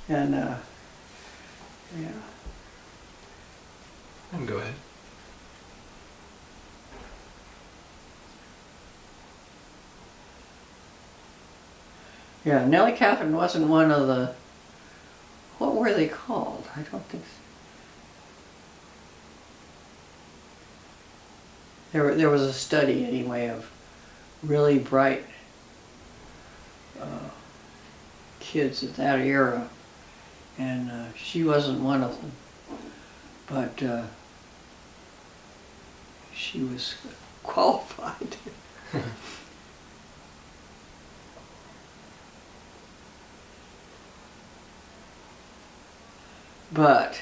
And yeah. Go ahead. Yeah, Nellie Catherine wasn't one of the, what were they called? I don't think so. There was a study anyway of really bright kids at that era, and she wasn't one of them, but she was qualified. But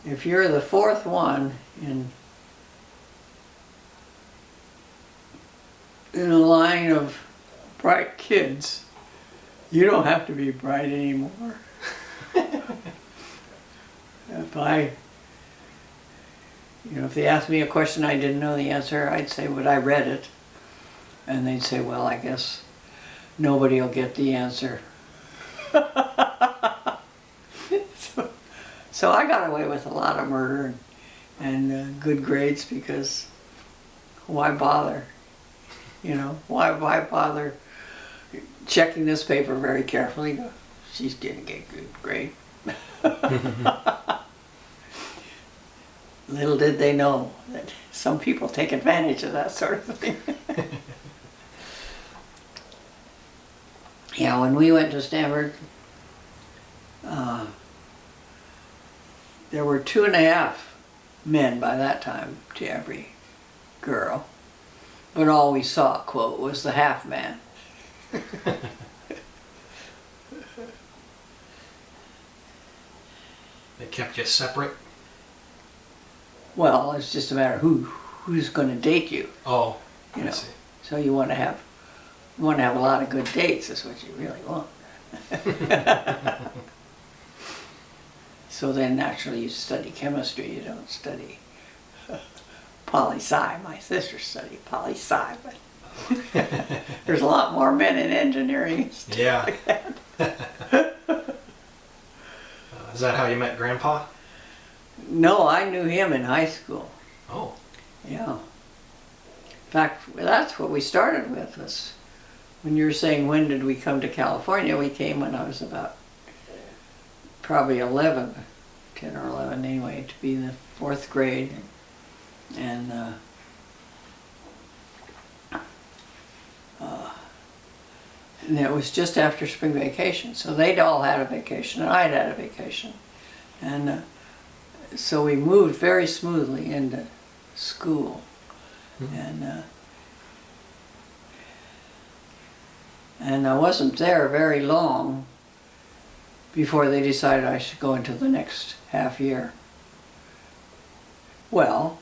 if you're the fourth one in a line of bright kids, you don't have to be bright anymore. If they asked me a question I didn't know the answer, I'd say, "But I read it," and they'd say, "Well, I guess nobody will get the answer." So I got away with a lot of murder and good grades, because why bother? Why bother checking this paper very carefully? She's gonna get good grade. Little did they know that some people take advantage of that sort of thing. Yeah, when we went to Stanford, there were 2.5 men by that time to every girl, but all we saw, quote, was the half man. They kept you separate? Well, it's just a matter of who's going to date you. Oh, I see. So you want to have a lot of good dates. Is what you really want. So then naturally you study chemistry. You don't study PolySci. My sister studied PolySci, but there's a lot more men in engineering and stuff like that. Is that how you met Grandpa? No, I knew him in high school. Oh. Yeah. In fact, that's what we started with. Was when you were saying when did we come to California? We came when I was about probably 11, 10 or 11 anyway, to be in the 4th grade, and it was just after spring vacation, so they'd all had a vacation and I'd had a vacation, and so we moved very smoothly into school. And I wasn't there very long before they decided I should go into the next half year. Well,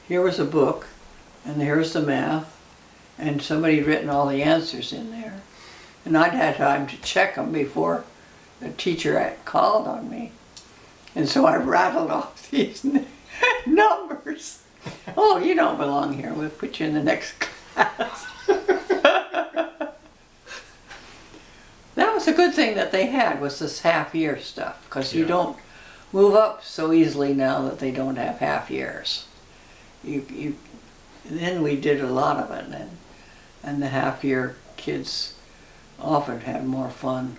here was a book, and here's the math, and somebody had written all the answers in there, and I'd had time to check them before the teacher had called on me. And so I rattled off these numbers. "Oh, you don't belong here. We'll put you in the next class." That was a good thing that they had, was this half-year stuff, because you don't move up so easily now that they don't have half years. Then we did a lot of it, and the half-year kids often had more fun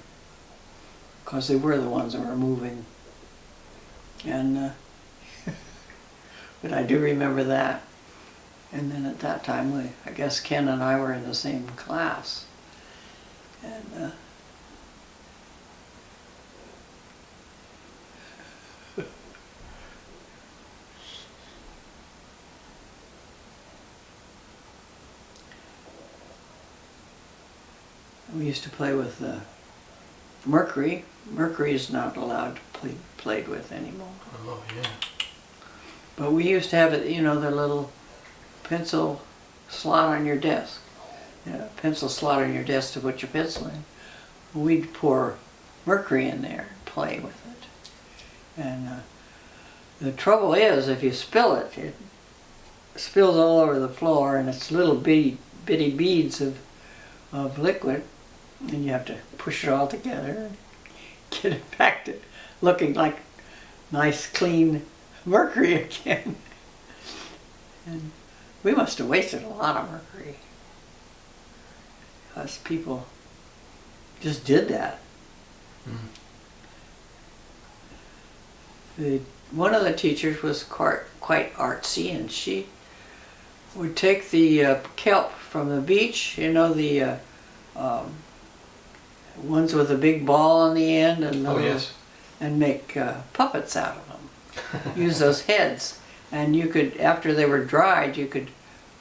because they were the ones that were moving. And but I do remember that. And then at that time, I guess Ken and I were in the same class. And we used to play with mercury. Mercury is not allowed to be played with anymore. Oh, yeah. But we used to have it, the little pencil slot on your desk. Pencil slot on your desk to put your pencil in. We'd pour mercury in there and play with it. And the trouble is, if you spill it, it spills all over the floor, and it's little bitty beads of liquid, And you have to push it all together and get it back to looking like nice, clean mercury again. And we must have wasted a lot of mercury. Us people just did that. One of the teachers was quite artsy, and she would take the kelp from the beach, you know, the ones with a big ball on the end, and and make puppets out of them. Use those heads, and you could, after they were dried, you could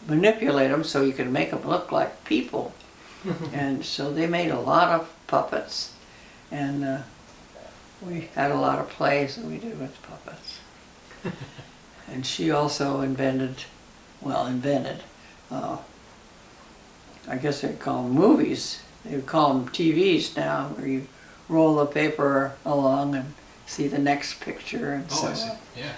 manipulate them so you could make them look like people. And so they made a lot of puppets, and we had a lot of plays that we did with puppets. And she also invented, I guess they'd call them movies. They would call them TVs now, where you roll the paper along and see the next picture and so on. Yeah. Yeah.